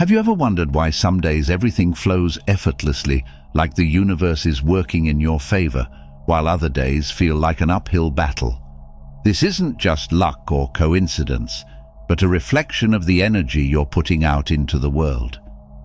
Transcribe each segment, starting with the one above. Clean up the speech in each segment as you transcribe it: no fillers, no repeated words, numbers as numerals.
Have you ever wondered why some days everything flows effortlessly, like the universe is working in your favor, while other days feel like an uphill battle? This isn't just luck or coincidence, but a reflection of the energy you're putting out into the world.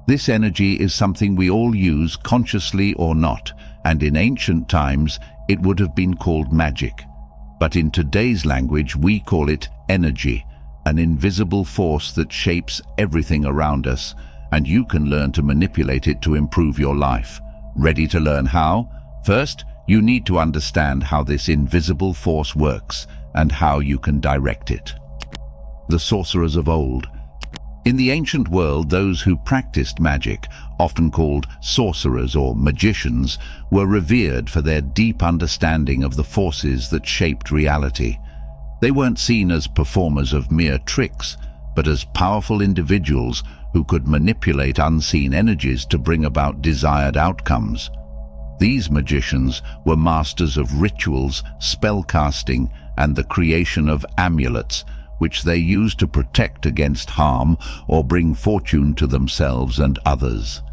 This energy is something we all use, consciously or not, and in ancient times it would have been called magic. But in today's language we call it energy, an invisible force that shapes everything around us, and you can learn to manipulate it to improve your life. Ready to learn how? First, you need to understand how this invisible force works and how you can direct it. The sorcerers of old. In the ancient world, those who practiced magic, often called sorcerers or magicians, were revered for their deep understanding of the forces that shaped reality. They weren't seen as performers of mere tricks, but as powerful individuals who could manipulate unseen energies to bring about desired outcomes. These magicians were masters of rituals, spellcasting, and the creation of amulets, which they used to protect against harm or bring fortune to themselves and others.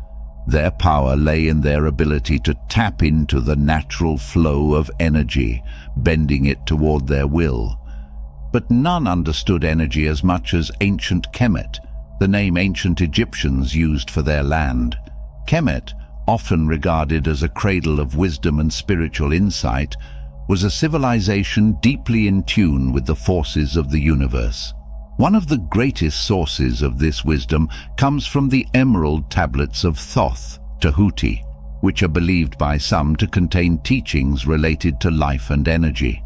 Their power lay in their ability to tap into the natural flow of energy, bending it toward their will. But none understood energy as much as ancient Kemet, the name ancient Egyptians used for their land. Kemet, often regarded as a cradle of wisdom and spiritual insight, was a civilization deeply in tune with the forces of the universe. One of the greatest sources of this wisdom comes from the emerald tablets of Thoth, Tahuti, which are believed by some to contain teachings related to life and energy.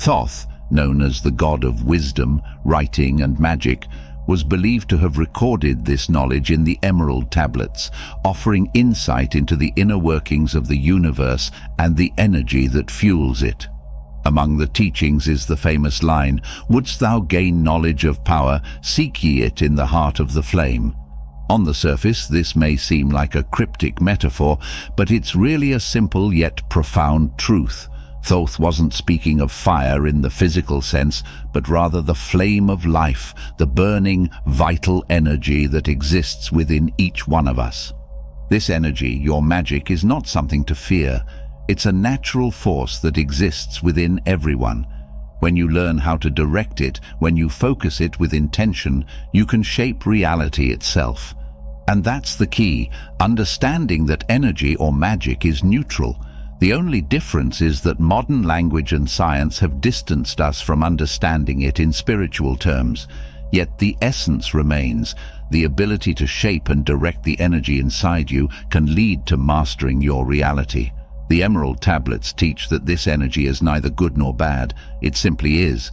Thoth, known as the god of wisdom, writing and magic, was believed to have recorded this knowledge in the emerald tablets, offering insight into the inner workings of the universe and the energy that fuels it. Among the teachings is the famous line, "Wouldst thou gain knowledge of power, seek ye it in the heart of the flame." On the surface, this may seem like a cryptic metaphor, but it's really a simple yet profound truth. Thoth wasn't speaking of fire in the physical sense, but rather the flame of life, the burning, vital energy that exists within each one of us. This energy, your magic, is not something to fear. It's a natural force that exists within everyone. When you learn how to direct it, when you focus it with intention, you can shape reality itself. And that's the key, understanding that energy or magic is neutral. The only difference is that modern language and science have distanced us from understanding it in spiritual terms. Yet the essence remains. The ability to shape and direct the energy inside you can lead to mastering your reality. The emerald tablets teach that this energy is neither good nor bad, it simply is.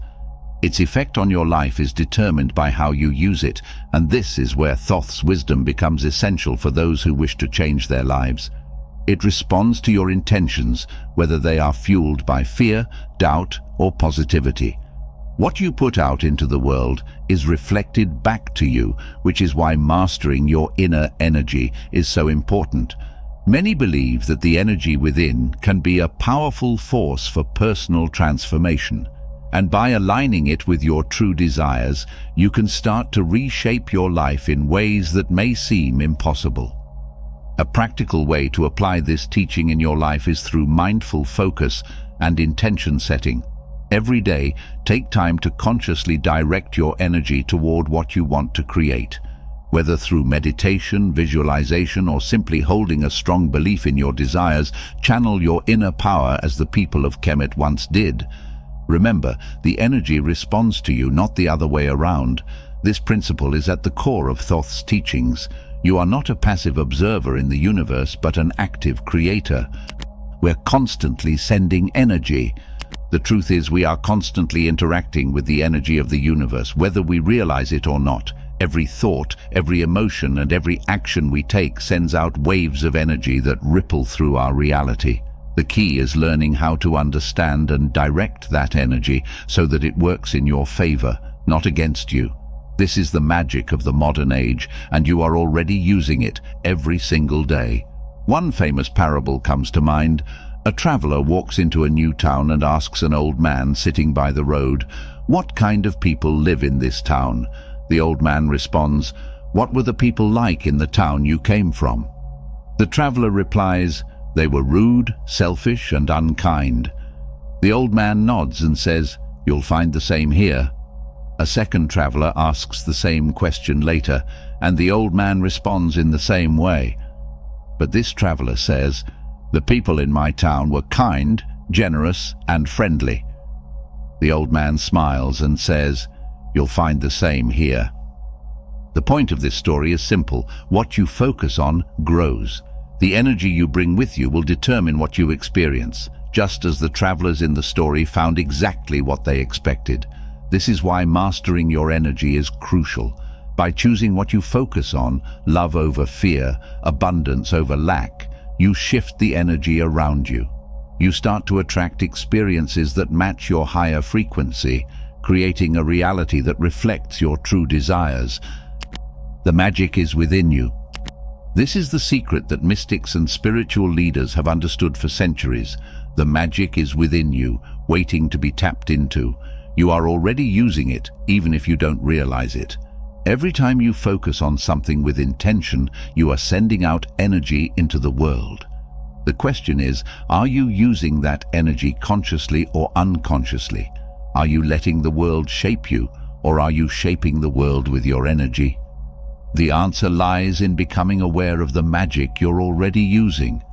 Its effect on your life is determined by how you use it, and this is where Thoth's wisdom becomes essential for those who wish to change their lives. It responds to your intentions, whether they are fueled by fear, doubt, or positivity. What you put out into the world is reflected back to you, which is why mastering your inner energy is so important. Many believe that the energy within can be a powerful force for personal transformation, and by aligning it with your true desires, you can start to reshape your life in ways that may seem impossible. A practical way to apply this teaching in your life is through mindful focus and intention setting. Every day, take time to consciously direct your energy toward what you want to create. Whether through meditation, visualization, or simply holding a strong belief in your desires, channel your inner power as the people of Kemet once did. Remember, the energy responds to you, not the other way around. This principle is at the core of Thoth's teachings. You are not a passive observer in the universe, but an active creator. We're constantly sending energy. The truth is, we are constantly interacting with the energy of the universe, whether we realize it or not. Every thought, every emotion, and every action we take sends out waves of energy that ripple through our reality. The key is learning how to understand and direct that energy so that it works in your favor, not against you. This is the magic of the modern age, and you are already using it every single day. One famous parable comes to mind. A traveler walks into a new town and asks an old man sitting by the road, "What kind of people live in this town?" The old man responds, "What were the people like in the town you came from?" The traveler replies, "They were rude, selfish, and unkind." The old man nods and says, "You'll find the same here." A second traveler asks the same question later, and the old man responds in the same way. But this traveler says, "The people in my town were kind, generous, and friendly." The old man smiles and says, "You'll find the same here." The point of this story is simple. What you focus on grows. The energy you bring with you will determine what you experience, just as the travelers in the story found exactly what they expected. This is why mastering your energy is crucial. By choosing what you focus on, love over fear, abundance over lack, you shift the energy around you. You start to attract experiences that match your higher frequency, creating a reality that reflects your true desires. The magic is within you. This is the secret that mystics and spiritual leaders have understood for centuries. The magic is within you, waiting to be tapped into. You are already using it, even if you don't realize it. Every time you focus on something with intention, you are sending out energy into the world. The question is, are you using that energy consciously or unconsciously? Are you letting the world shape you, or are you shaping the world with your energy? The answer lies in becoming aware of the magic you're already using.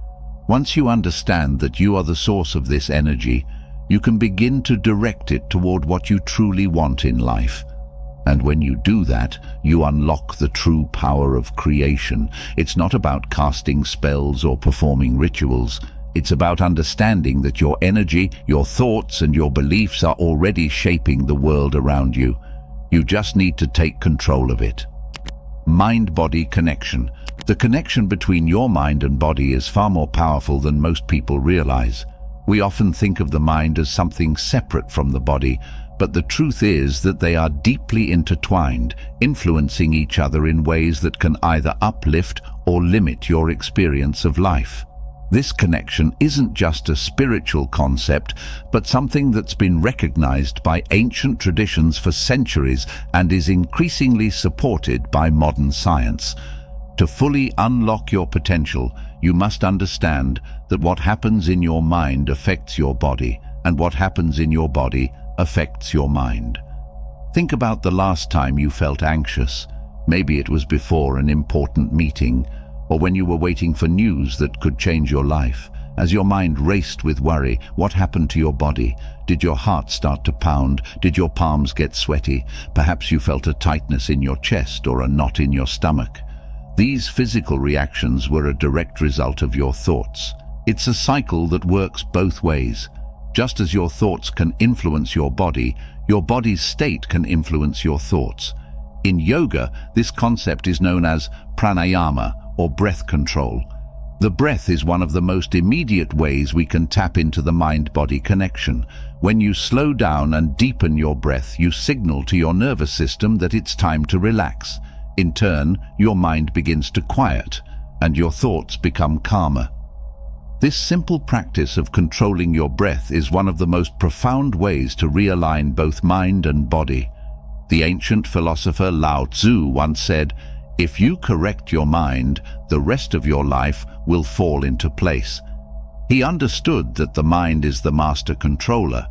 Once you understand that you are the source of this energy, you can begin to direct it toward what you truly want in life. And when you do that, you unlock the true power of creation. It's not about casting spells or performing rituals. It's about understanding that your energy, your thoughts, and your beliefs are already shaping the world around you. You just need to take control of it. Mind-body connection. The connection between your mind and body is far more powerful than most people realize. We often think of the mind as something separate from the body, but the truth is that they are deeply intertwined, influencing each other in ways that can either uplift or limit your experience of life. This connection isn't just a spiritual concept, but something that's been recognized by ancient traditions for centuries and is increasingly supported by modern science. To fully unlock your potential, you must understand that what happens in your mind affects your body, and what happens in your body affects your mind. Think about the last time you felt anxious. Maybe it was before an important meeting, or when you were waiting for news that could change your life. As your mind raced with worry, what happened to your body? Did your heart start to pound? Did your palms get sweaty? Perhaps you felt a tightness in your chest or a knot in your stomach. These physical reactions were a direct result of your thoughts. It's a cycle that works both ways. Just as your thoughts can influence your body's state can influence your thoughts. In yoga, this concept is known as pranayama, or breath control. The breath is one of the most immediate ways we can tap into the mind-body connection. When you slow down and deepen your breath, you signal to your nervous system that it's time to relax. In turn, your mind begins to quiet, and your thoughts become calmer. This simple practice of controlling your breath is one of the most profound ways to realign both mind and body. The ancient philosopher Lao Tzu once said, "If you correct your mind, the rest of your life will fall into place." He understood that the mind is the master controller,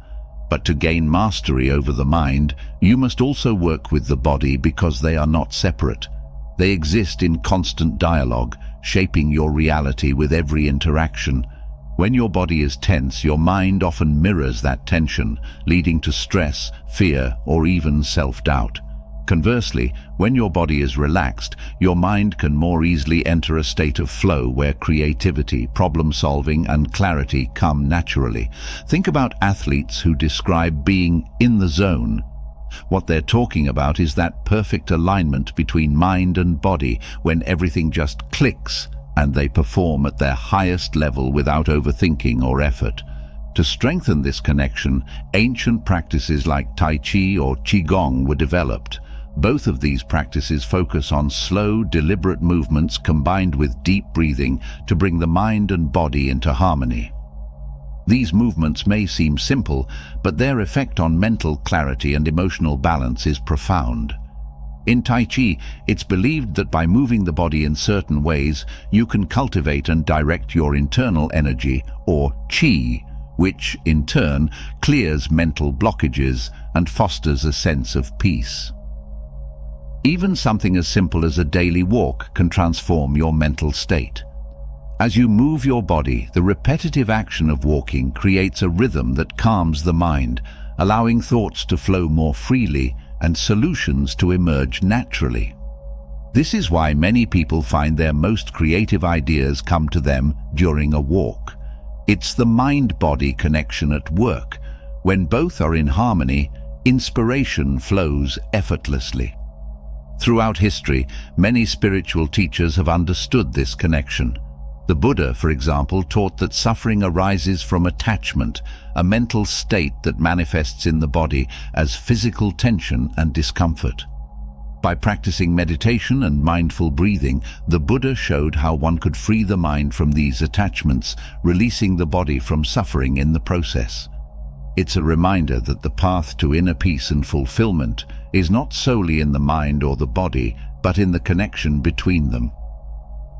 but to gain mastery over the mind, you must also work with the body because they are not separate. They exist in constant dialogue, shaping your reality with every interaction. When your body is tense, your mind often mirrors that tension, leading to stress, fear, or even self-doubt. Conversely, when your body is relaxed, your mind can more easily enter a state of flow where creativity, problem-solving, and clarity come naturally. Think about athletes who describe being in the zone. What they're talking about is that perfect alignment between mind and body when everything just clicks and they perform at their highest level without overthinking or effort. To strengthen this connection, ancient practices like Tai Chi or Qigong were developed. Both of these practices focus on slow, deliberate movements combined with deep breathing to bring the mind and body into harmony. These movements may seem simple, but their effect on mental clarity and emotional balance is profound. In Tai Chi, it's believed that by moving the body in certain ways, you can cultivate and direct your internal energy, or Qi, which, in turn, clears mental blockages and fosters a sense of peace. Even something as simple as a daily walk can transform your mental state. As you move your body, the repetitive action of walking creates a rhythm that calms the mind, allowing thoughts to flow more freely and solutions to emerge naturally. This is why many people find their most creative ideas come to them during a walk. It's the mind-body connection at work. When both are in harmony, inspiration flows effortlessly. Throughout history, many spiritual teachers have understood this connection. The Buddha, for example, taught that suffering arises from attachment, a mental state that manifests in the body as physical tension and discomfort. By practicing meditation and mindful breathing, the Buddha showed how one could free the mind from these attachments, releasing the body from suffering in the process. It's a reminder that the path to inner peace and fulfillment is not solely in the mind or the body, but in the connection between them.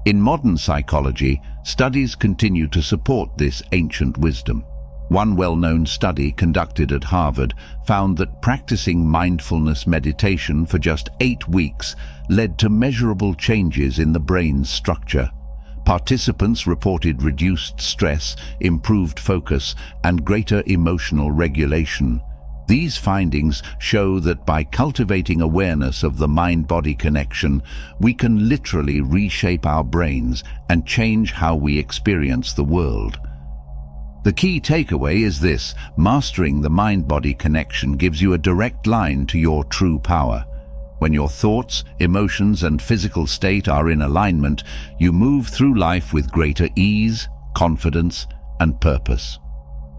In modern psychology, studies continue to support this ancient wisdom. One well-known study conducted at Harvard found that practicing mindfulness meditation for just 8 weeks led to measurable changes in the brain's structure. Participants reported reduced stress, improved focus, and greater emotional regulation. These findings show that by cultivating awareness of the mind-body connection, we can literally reshape our brains and change how we experience the world. The key takeaway is this: mastering the mind-body connection gives you a direct line to your true power. When your thoughts, emotions, and physical state are in alignment, you move through life with greater ease, confidence, and purpose.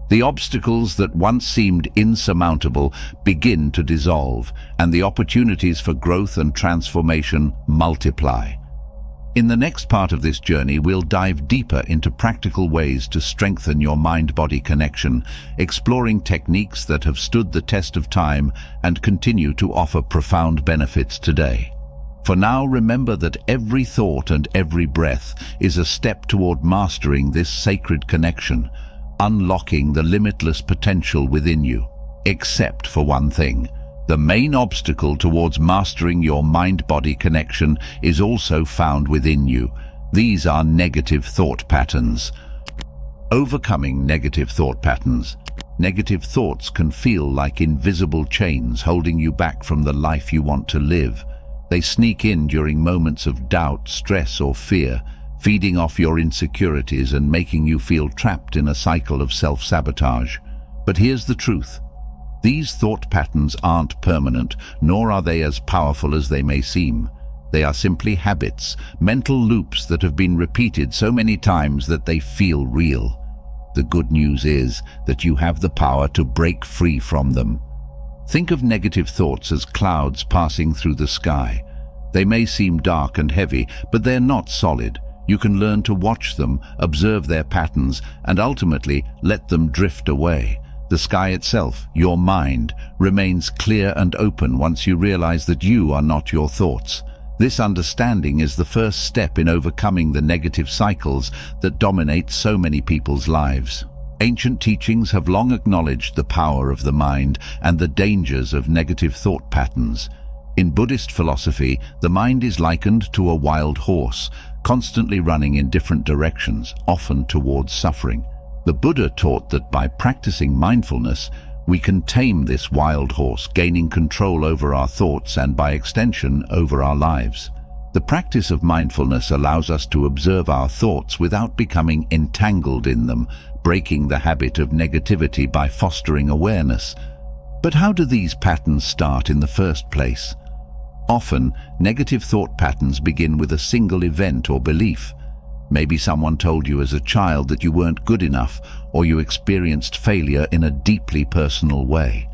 The obstacles that once seemed insurmountable begin to dissolve, and the opportunities for growth and transformation multiply. In the next part of this journey, we'll dive deeper into practical ways to strengthen your mind-body connection, exploring techniques that have stood the test of time and continue to offer profound benefits today. For now, remember that every thought and every breath is a step toward mastering this sacred connection, unlocking the limitless potential within you. Except for one thing. The main obstacle towards mastering your mind-body connection is also found within you. These are negative thought patterns. Overcoming negative thought patterns. Negative thoughts can feel like invisible chains holding you back from the life you want to live. They sneak in during moments of doubt, stress, or fear, feeding off your insecurities and making you feel trapped in a cycle of self-sabotage. But here's the truth. These thought patterns aren't permanent, nor are they as powerful as they may seem. They are simply habits, mental loops that have been repeated so many times that they feel real. The good news is that you have the power to break free from them. Think of negative thoughts as clouds passing through the sky. They may seem dark and heavy, but they're not solid. You can learn to watch them, observe their patterns, and ultimately let them drift away. The sky itself, your mind, remains clear and open once you realize that you are not your thoughts. This understanding is the first step in overcoming the negative cycles that dominate so many people's lives. Ancient teachings have long acknowledged the power of the mind and the dangers of negative thought patterns. In Buddhist philosophy, the mind is likened to a wild horse, constantly running in different directions, often towards suffering. The Buddha taught that by practicing mindfulness, we can tame this wild horse, gaining control over our thoughts and, by extension, over our lives. The practice of mindfulness allows us to observe our thoughts without becoming entangled in them, breaking the habit of negativity by fostering awareness. But how do these patterns start in the first place? Often, negative thought patterns begin with a single event or belief. Maybe someone told you as a child that you weren't good enough, or you experienced failure in a deeply personal way.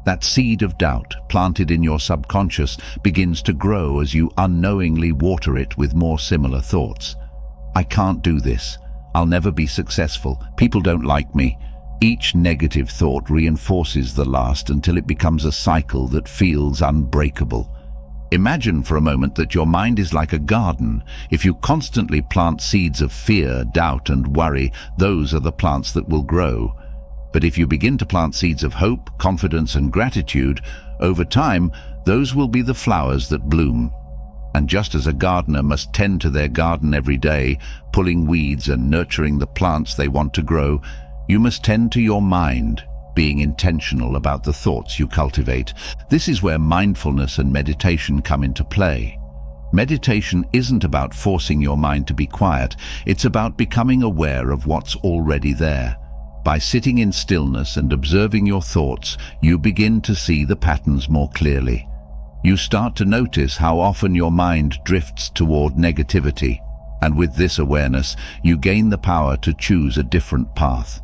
That seed of doubt, planted in your subconscious, begins to grow as you unknowingly water it with more similar thoughts. I can't do this. I'll never be successful. People don't like me. Each negative thought reinforces the last until it becomes a cycle that feels unbreakable. Imagine for a moment that your mind is like a garden. If you constantly plant seeds of fear, doubt, and worry, those are the plants that will grow. But if you begin to plant seeds of hope, confidence, and gratitude, over time, those will be the flowers that bloom. And just as a gardener must tend to their garden every day, pulling weeds and nurturing the plants they want to grow, you must tend to your mind, being intentional about the thoughts you cultivate. This is where mindfulness and meditation come into play. Meditation isn't about forcing your mind to be quiet, it's about becoming aware of what's already there. By sitting in stillness and observing your thoughts, you begin to see the patterns more clearly. You start to notice how often your mind drifts toward negativity, and with this awareness, you gain the power to choose a different path.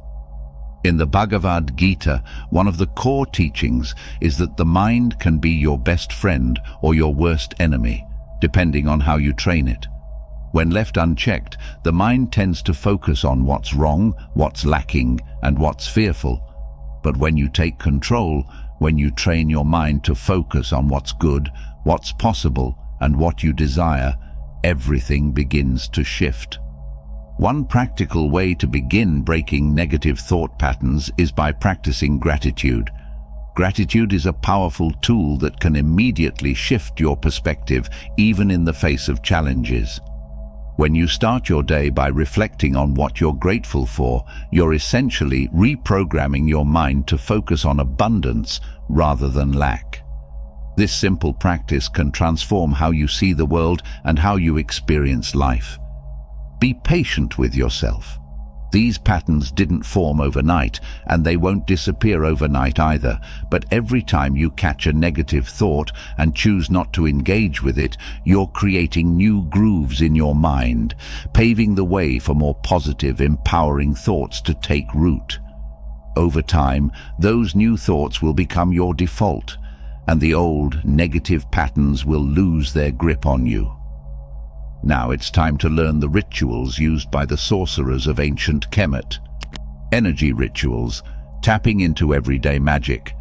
In the Bhagavad Gita, one of the core teachings is that the mind can be your best friend or your worst enemy, depending on how you train it. When left unchecked, the mind tends to focus on what's wrong, what's lacking, and what's fearful. But when you take control, when you train your mind to focus on what's good, what's possible, and what you desire, everything begins to shift. One practical way to begin breaking negative thought patterns is by practicing gratitude. Gratitude is a powerful tool that can immediately shift your perspective, even in the face of challenges. When you start your day by reflecting on what you're grateful for, you're essentially reprogramming your mind to focus on abundance rather than lack. This simple practice can transform how you see the world and how you experience life. Be patient with yourself. These patterns didn't form overnight, and they won't disappear overnight either, but every time you catch a negative thought and choose not to engage with it, you're creating new grooves in your mind, paving the way for more positive, empowering thoughts to take root. Over time, those new thoughts will become your default, and the old, negative patterns will lose their grip on you. Now it's time to learn the rituals used by the sorcerers of ancient Kemet. Energy rituals, tapping into everyday magic.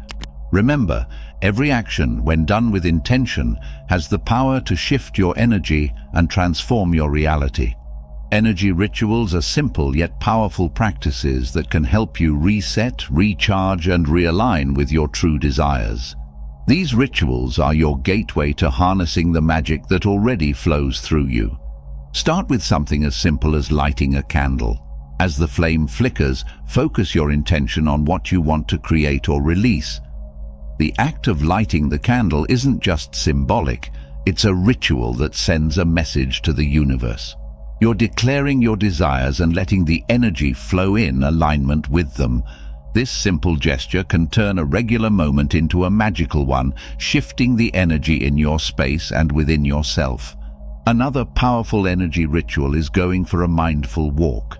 Remember, every action, when done with intention, has the power to shift your energy and transform your reality. Energy rituals are simple yet powerful practices that can help you reset, recharge, and realign with your true desires. These rituals are your gateway to harnessing the magic that already flows through you. Start with something as simple as lighting a candle. As the flame flickers, focus your intention on what you want to create or release. The act of lighting the candle isn't just symbolic, it's a ritual that sends a message to the universe. You're declaring your desires and letting the energy flow in alignment with them. This simple gesture can turn a regular moment into a magical one, shifting the energy in your space and within yourself. Another powerful energy ritual is going for a mindful walk.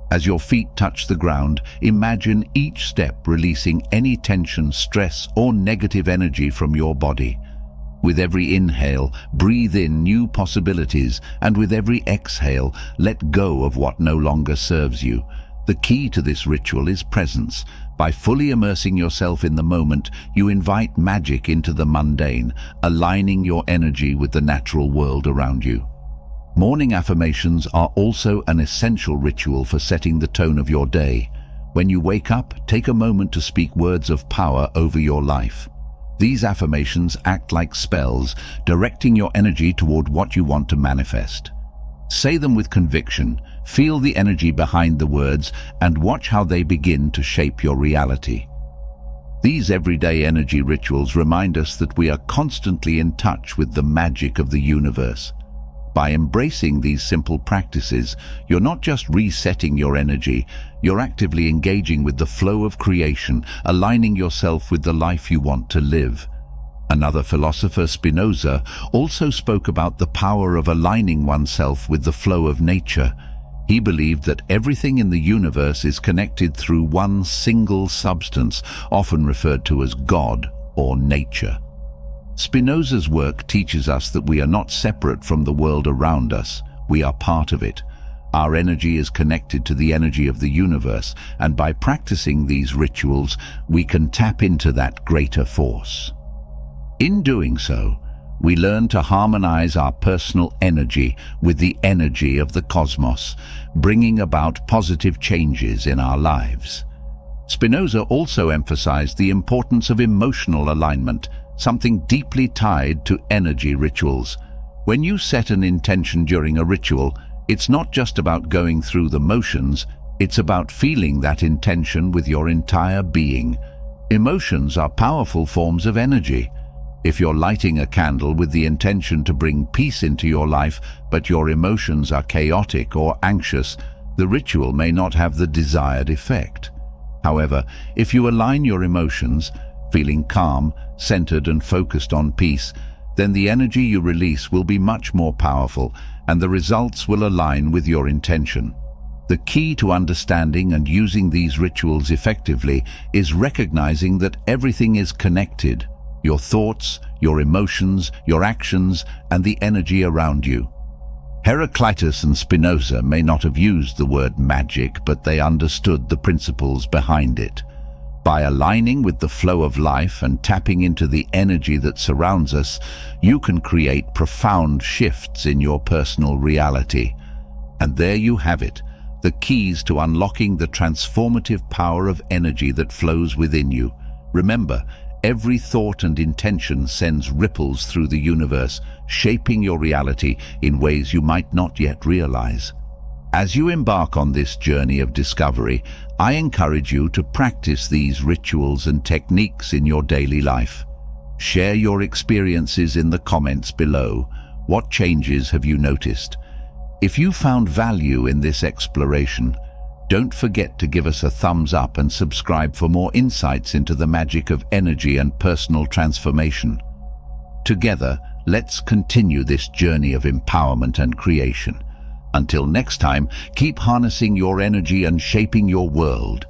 As your feet touch the ground, imagine each step releasing any tension, stress, or negative energy from your body. With every inhale, breathe in new possibilities, and with every exhale, let go of what no longer serves you. The key to this ritual is presence. By fully immersing yourself in the moment, you invite magic into the mundane, aligning your energy with the natural world around you. Morning affirmations are also an essential ritual for setting the tone of your day. When you wake up, take a moment to speak words of power over your life. These affirmations act like spells, directing your energy toward what you want to manifest. Say them with conviction, feel the energy behind the words, and watch how they begin to shape your reality. These everyday energy rituals remind us that we are constantly in touch with the magic of the universe. By embracing these simple practices, you're not just resetting your energy, you're actively engaging with the flow of creation, aligning yourself with the life you want to live. Another philosopher, Spinoza, also spoke about the power of aligning oneself with the flow of nature. He believed that everything in the universe is connected through one single substance, often referred to as God or nature. Spinoza's work teaches us that we are not separate from the world around us, we are part of it. Our energy is connected to the energy of the universe, and by practicing these rituals, we can tap into that greater force. In doing so, we learn to harmonize our personal energy with the energy of the cosmos, bringing about positive changes in our lives. Spinoza also emphasized the importance of emotional alignment, something deeply tied to energy rituals. When you set an intention during a ritual, it's not just about going through the motions, it's about feeling that intention with your entire being. Emotions are powerful forms of energy. If you're lighting a candle with the intention to bring peace into your life, but your emotions are chaotic or anxious, the ritual may not have the desired effect. However, if you align your emotions, feeling calm, centered and focused on peace, then the energy you release will be much more powerful and the results will align with your intention. The key to understanding and using these rituals effectively is recognizing that everything is connected: your thoughts, your emotions, your actions, and the energy around you. Heraclitus and Spinoza may not have used the word magic, but they understood the principles behind it. By aligning with the flow of life and tapping into the energy that surrounds us, you can create profound shifts in your personal reality. And there you have it, the keys to unlocking the transformative power of energy that flows within you. Remember, every thought and intention sends ripples through the universe, shaping your reality in ways you might not yet realize. As you embark on this journey of discovery, I encourage you to practice these rituals and techniques in your daily life. Share your experiences in the comments below. What changes have you noticed? If you found value in this exploration, don't forget to give us a thumbs up and subscribe for more insights into the magic of energy and personal transformation. Together, let's continue this journey of empowerment and creation. Until next time, keep harnessing your energy and shaping your world.